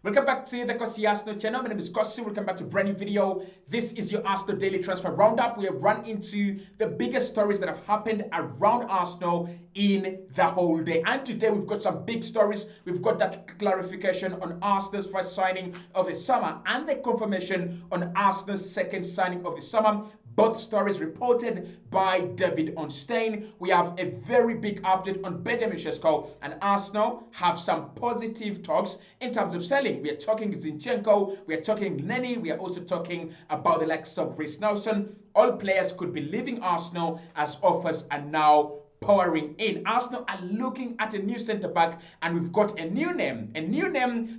Welcome back to the Cossy Arsenal channel. My name is Cossy. Welcome back to a brand new video. This is your Arsenal Daily Transfer Roundup. We have run into the biggest stories that have happened around Arsenal in the whole day. And today we've got some big stories. We've got that clarification on Arsenal's first signing of the summer and the confirmation on Arsenal's second signing of the summer. Both stories reported by David Ornstein. We have a very big update on Benjamin Sesko, and Arsenal have some positive talks in terms of selling. We are talking Zinchenko, we are talking Lenny, we are also talking about the likes of Reece Nelson. All players could be leaving Arsenal as offers are now pouring in. Arsenal are looking at a new centre-back, and we've got a new name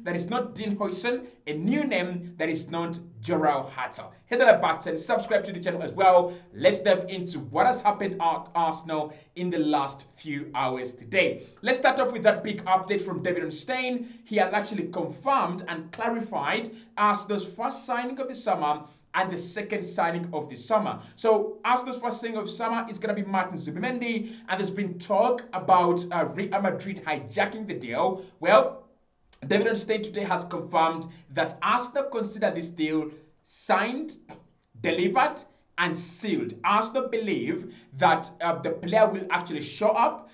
that is not Dean Huijsen, a new name that is not Jorel Hatter. Hit that button, subscribe to the channel as well. Let's dive into what has happened at Arsenal in the last few hours today. Let's start off with that big update from David Ornstein. He has actually confirmed and clarified Arsenal's first signing of the summer and the second signing of the summer. So Arsenal's first signing of the summer is going to be Martin Zubimendi, and there's been talk about Real Madrid hijacking the deal. Well, David Ornstein today has confirmed that Arsenal consider this deal signed, delivered, and sealed. Arsenal believe that the player will actually show up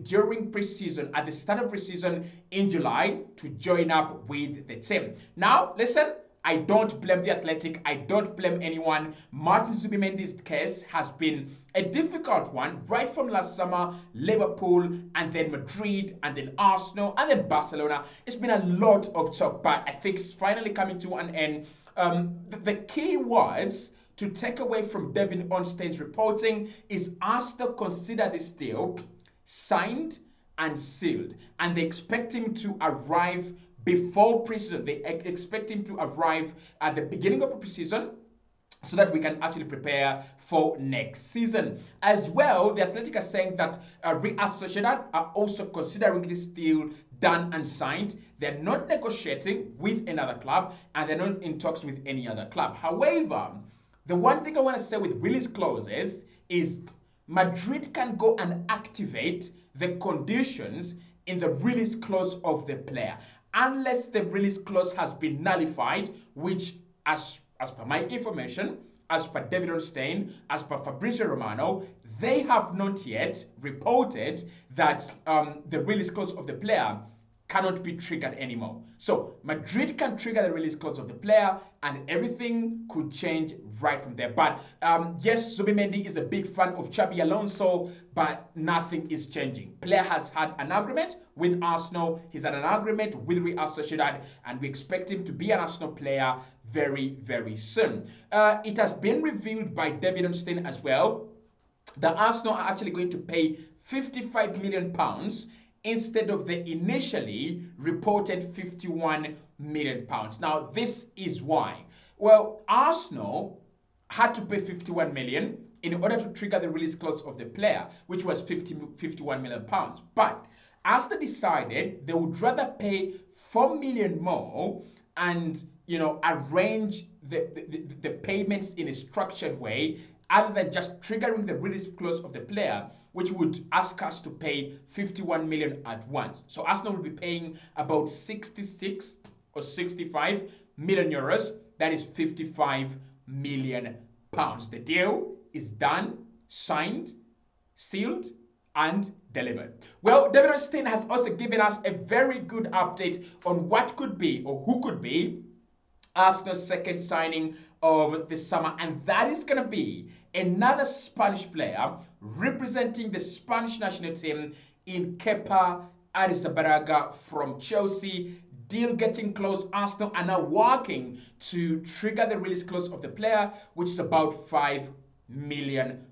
during preseason, at the start of preseason in July, to join up with the team. Now, listen, I don't blame the Athletic. I don't blame anyone. Martin Zubimendi's case has been a difficult one right from last summer. Liverpool, and then Madrid, and then Arsenal, and then Barcelona. It's been a lot of talk, but I think it's finally coming to an end. The key words to take away from David Ornstein's reporting is Arsenal consider this deal signed and sealed, and they expect him to arrive before preseason. They expect him to arrive at the beginning of the preseason so that we can actually prepare for next season. As well, the Athletic are saying that Real Sociedad are also considering this deal done and signed. They're not negotiating with another club, and they're not in talks with any other club. However, the one thing I want to say with release clauses is Madrid can go and activate the conditions in the release clause of the player, unless the release clause has been nullified, which as per my information, as per David Ornstein, as per Fabrizio Romano, they have not yet reported that the release clause of the player cannot be triggered anymore. So Madrid can trigger the release clause of the player, and everything could change right from there. But yes, Zubimendi is a big fan of Xabi Alonso, but nothing is changing. Player has had an agreement with Arsenal. He's had an agreement with Real Sociedad, and we expect him to be an Arsenal player very, very soon. It has been revealed by David Ornstein as well that Arsenal are actually going to pay £55 million instead of the initially reported £51 million. Now, this is why. Well, Arsenal had to pay £51 million in order to trigger the release clause of the player, which was £51 million. But Arsenal decided they would rather pay £4 million more and, you know, arrange the payments in a structured way, other than just triggering the release clause of the player, which would ask us to pay £51 million at once. So Arsenal will be paying about 66 or 65 million euros. That is £55 million. The deal is done, signed, sealed, and delivered. Well, David Ornstein has also given us a very good update on what could be, or who could be, Arsenal's second signing of the summer, and that is going to be another Spanish player representing the Spanish national team in Kepa Arrizabalaga from Chelsea. Deal getting close. Arsenal are now working to trigger the release clause of the player, which is about £5 million.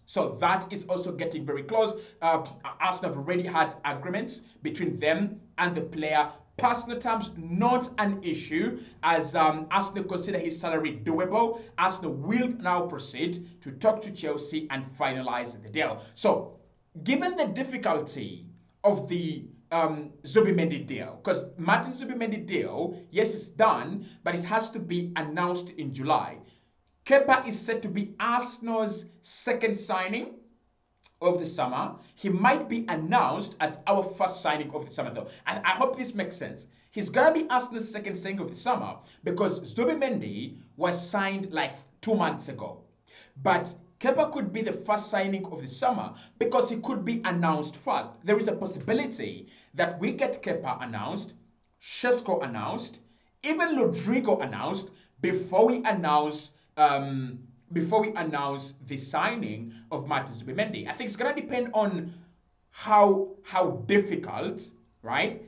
So that is also getting very close. Arsenal have already had agreements between them and the player. Personal terms, not an issue, as Arsenal consider his salary doable. Arsenal will now proceed to talk to Chelsea and finalize the deal. So, given the difficulty of the Zubimendi deal, because Martin Zubimendi deal, yes, it's done, but it has to be announced in July. Kepa is said to be Arsenal's second signing of the summer. He might be announced as our first signing of the summer, though. I hope this makes sense. he's gonna be Arsenal's second signing of the summer because Zubimendi was signed like 2 months ago. But Kepa could be the first signing of the summer because he could be announced first. There is a possibility that we get Kepa announced, Shesko announced, even Rodrigo announced before we announce the signing of Martin Zubimendi. I think it's gonna depend on how difficult, right,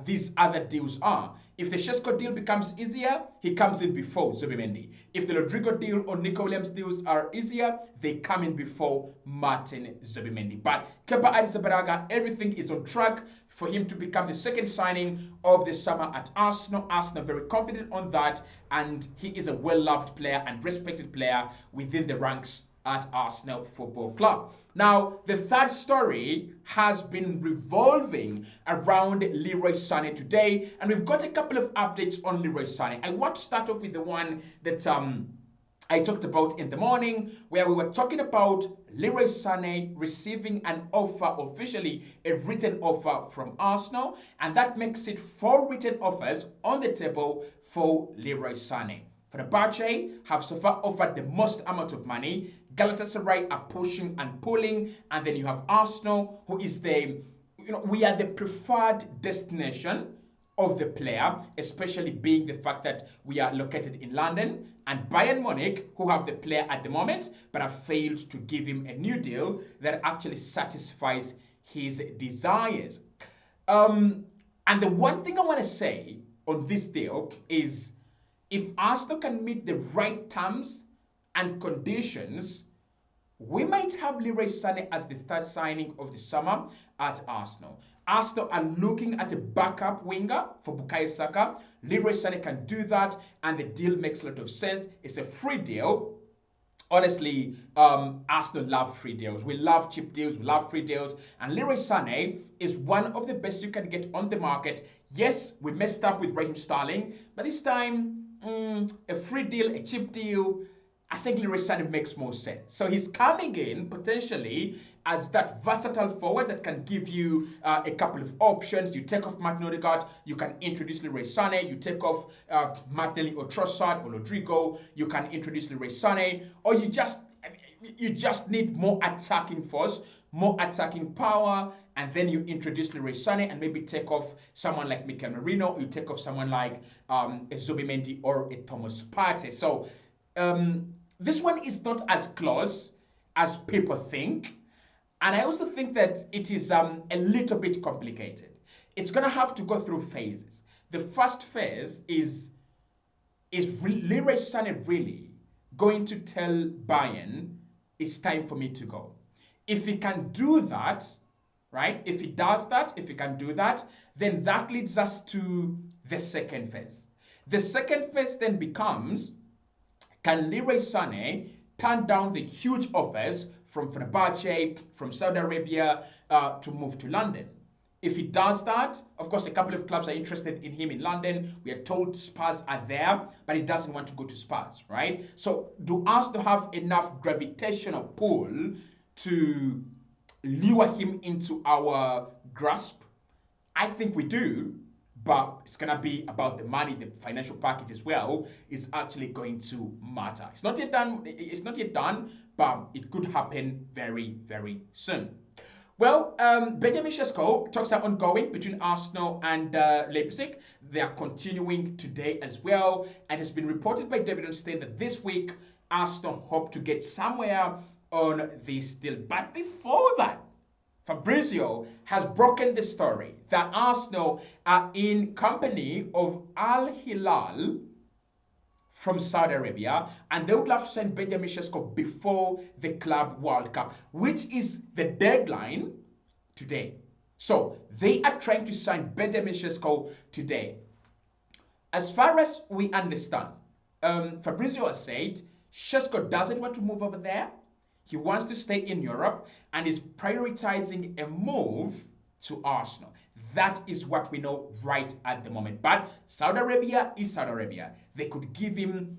these other deals are. If the Shesko deal becomes easier, he comes in before Zubimendi. If the Rodrigo deal or Nico Williams deals are easier, they come in before Martin Zubimendi. But Kepa Arrizabalaga, everything is on track for him to become the second signing of the summer at Arsenal. Arsenal very confident on that, and he is a well-loved player and respected player within the ranks at Arsenal Football Club. Now, the third story has been revolving around Leroy Sane today, and we've got a couple of updates on Leroy Sane. I want to start off with the one that I talked about in the morning, where we were talking about Leroy Sane receiving an offer, officially a written offer from Arsenal, and that makes it 4 written offers on the table for Leroy Sane. Fenerbahce have so far offered the most amount of money. Galatasaray are pushing and pulling, and then you have Arsenal, who is we are the preferred destination of the player, especially being the fact that we are located in London, and Bayern Munich, who have the player at the moment, but have failed to give him a new deal that actually satisfies his desires. And the one thing I want to say on this deal is, if Arsenal can meet the right terms and conditions, we might have Leroy Sane as the third signing of the summer at Arsenal. Arsenal are looking at a backup winger for Bukayo Saka. Leroy Sane can do that, and the deal makes a lot of sense. It's a free deal. Honestly, Arsenal love free deals. We love cheap deals. We love free deals. And Leroy Sane is one of the best you can get on the market. Yes, we messed up with Raheem Sterling, but this time, a free deal, a cheap deal, I think Leroy Sane makes more sense. So he's coming in potentially as that versatile forward that can give you a couple of options. You take off Martin Odegaard, you can introduce Leroy Sane. You take off Martinelli or Trossard or Rodrigo, you can introduce Leroy Sane. Or you just need more attacking force, more attacking power, and then you introduce Leroy Sane and maybe take off someone like Mikel Merino, you take off someone like a Zubimendi or a Thomas Partey. So this one is not as close as people think. And I also think that it is a little bit complicated. It's going to have to go through phases. The first phase is Leroy Sane really going to tell Bayern, it's time for me to go? If he can do that, right? If he does that, if he can do that, then that leads us to the second phase. The second phase then becomes, can Leroy Sane turn down the huge offers from Fenerbahce, from Saudi Arabia, to move to London? If he does that, of course, a couple of clubs are interested in him in London. We are told Spurs are there, but he doesn't want to go to Spurs, right? So do Arsenal have enough gravitational pull to lure him into our grasp? I think we do, but it's going to be about the money. The financial package as well is actually going to matter. It's not yet done, but it could happen very, very soon. Well, Benjamin Sesko talks are ongoing between Arsenal and Leipzig. They are continuing today as well, and it's been reported by David Onstein that this week Arsenal hope to get somewhere on this deal. But before that, Fabrizio has broken the story that Arsenal are in company of Al Hilal from Saudi Arabia, and they would love to sign Benjamin Sesko before the Club World Cup, which is the deadline today. So they are trying to sign Benjamin Sesko today. As far as we understand, Fabrizio has said Sesko doesn't want to move over there. He wants to stay in Europe and is prioritizing a move to Arsenal. That is what we know right at the moment. But Saudi Arabia is Saudi Arabia. They could give him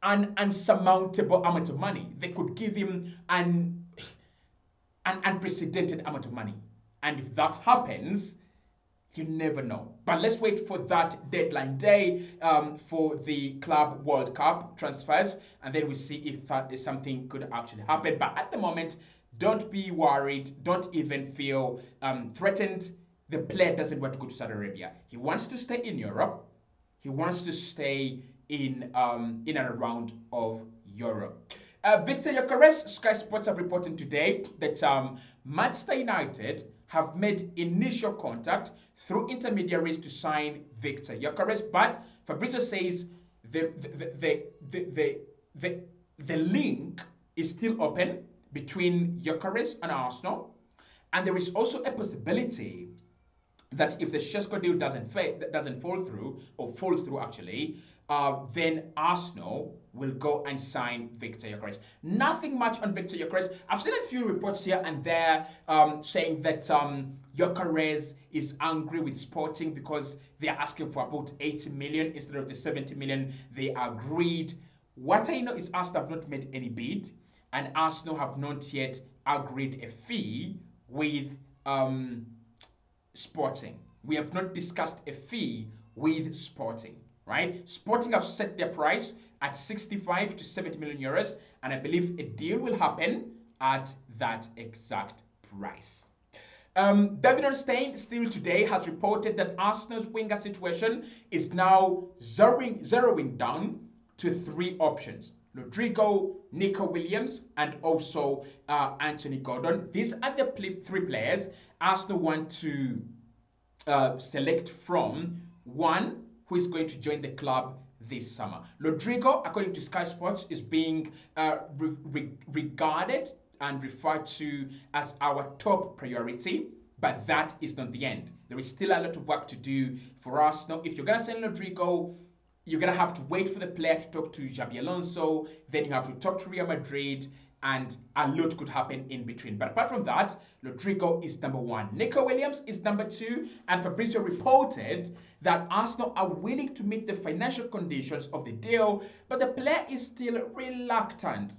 an unsurmountable amount of money. They could give him an unprecedented amount of money. And if that happens, You never know. But let's wait for that deadline day for the Club World Cup transfers, and then we see if something could actually happen. But at the moment, don't be worried. Don't even feel threatened. The player doesn't want to go to Saudi Arabia. He wants to stay in Europe. He wants to stay in and around of Europe. Victor Gyökeres, Sky Sports have reported today that Manchester United have made initial contact through intermediaries to sign Victor Gyökeres, but Fabrizio says the link is still open between Gyökeres and Arsenal, and there is also a possibility that if the Šeško deal doesn't fall through, or falls through actually, then Arsenal will go and sign Victor Gyökeres. Nothing much on Victor Gyökeres. I've seen a few reports here and there saying that Gyökeres is angry with Sporting because they are asking for about 80 million instead of the 70 million they agreed. What I know is Arsenal have not made any bid, and Arsenal have not yet agreed a fee with Sporting. We have not discussed a fee with Sporting, right? Sporting have set their price at 65 to 70 million euros, and I believe a deal will happen at that exact price. David Ornstein still today has reported that Arsenal's winger situation is now zeroing down to 3 options: Rodrigo, Nico Williams, and also Anthony Gordon. These are the 3 players Arsenal want to select from, one who is going to join the club this summer. Rodrigo, according to Sky Sports, is being regarded and referred to as our top priority, but that is not the end. There is still a lot of work to do for Arsenal. If you're going to send Rodrigo, you're going to have to wait for the player to talk to Xabi Alonso, then you have to talk to Real Madrid, and a lot could happen in between. But apart from that, Rodrigo is number 1. Nico Williams is number 2, and Fabrizio reported that Arsenal are willing to meet the financial conditions of the deal, but the player is still reluctant,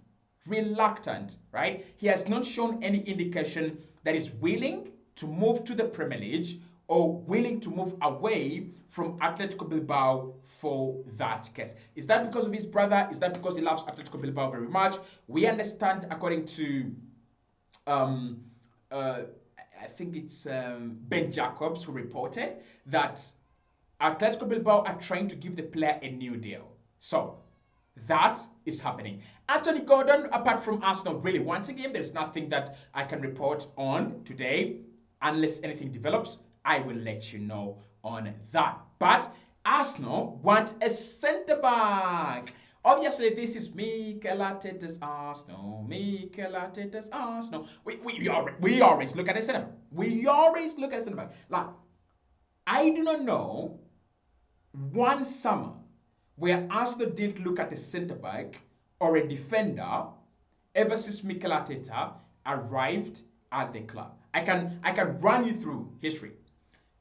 right? He has not shown any indication that he's willing to move to the Premier League or willing to move away from Atletico Bilbao for that case. Is that because of his brother? Is that because he loves Atletico Bilbao very much? We understand, according to I think it's Ben Jacobs, who reported that Atletico Bilbao are trying to give the player a new deal. So that is happening. Anthony Gordon, apart from Arsenal really wanting him, there's nothing that I can report on today. Unless anything develops, I will let you know on that. But Arsenal want a centre-back. Obviously, this is Mikel Arteta's Arsenal. Mikel Arteta's Arsenal. We always look at a centre-back. We always look at a centre-back. Like, I do not know one summer where Arsenal didn't look at a centre-back or a defender ever since Mikel Arteta arrived at the club. I can run you through history.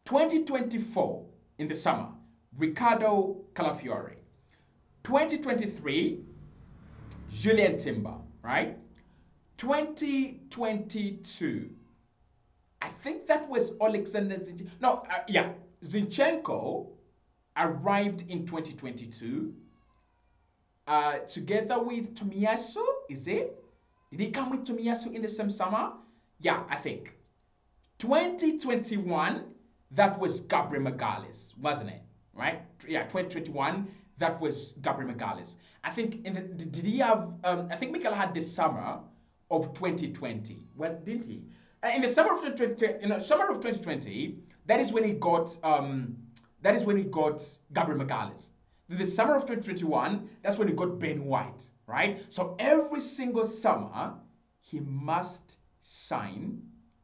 2024 in the summer, Ricardo Calafiore. 2023, Julian Timber, right? 2022, I think that was Alexander Zinchenko. No, yeah, Zinchenko arrived in 2022 together with Tomiyasu, is it? Did he come with Tomiyasu in the same summer? Yeah, I think. 2021, that was Gabriel Magalhaes, wasn't it? Right? Yeah, 2021, that was Gabriel Magalhaes. I think, did he have, I think Mikel had the summer of 2020. Well, didn't he? In the summer of 2020, that is when he got, Gabriel Magalhaes. In the summer of 2021, that's when he got Ben White, right? So every single summer, he must sign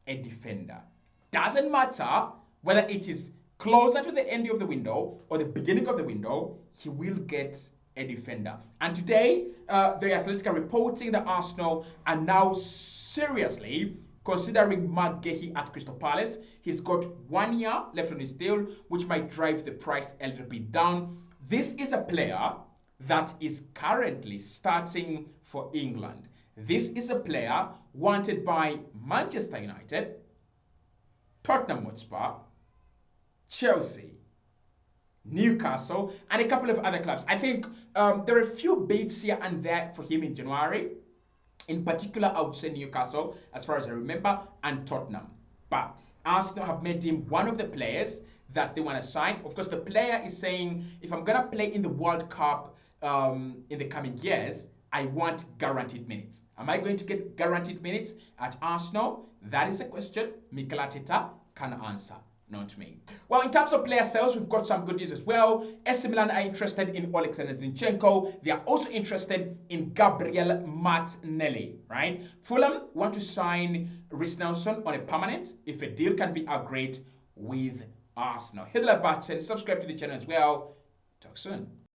a defender. Doesn't matter whether it is closer to the end of the window or the beginning of the window, he will get a defender. And today, the Athletic are reporting that Arsenal are now seriously considering Mark Gehi at Crystal Palace. He's got 1 year left on his deal, which might drive the price a little bit down. This is a player that is currently starting for England. This is a player wanted by Manchester United, Tottenham Hotspur, Chelsea, Newcastle, and a couple of other clubs. I think there are a few bids here and there for him in January. In particular, I would say Newcastle, as far as I remember, and Tottenham. But Arsenal have made him one of the players that they want to sign. Of course, the player is saying, if I'm going to play in the World Cup in the coming years, I want guaranteed minutes. Am I going to get guaranteed minutes at Arsenal? That is a question Mikel Arteta can answer. Not me. Well, in terms of player sales, we've got some good news as well. AC Milan are interested in Alexander Zinchenko. They are also interested in Gabriel Martinelli, right? Fulham want to sign Reece Nelson on a permanent if a deal can be agreed with Arsenal. Hit the like button, subscribe to the channel as well. Talk soon.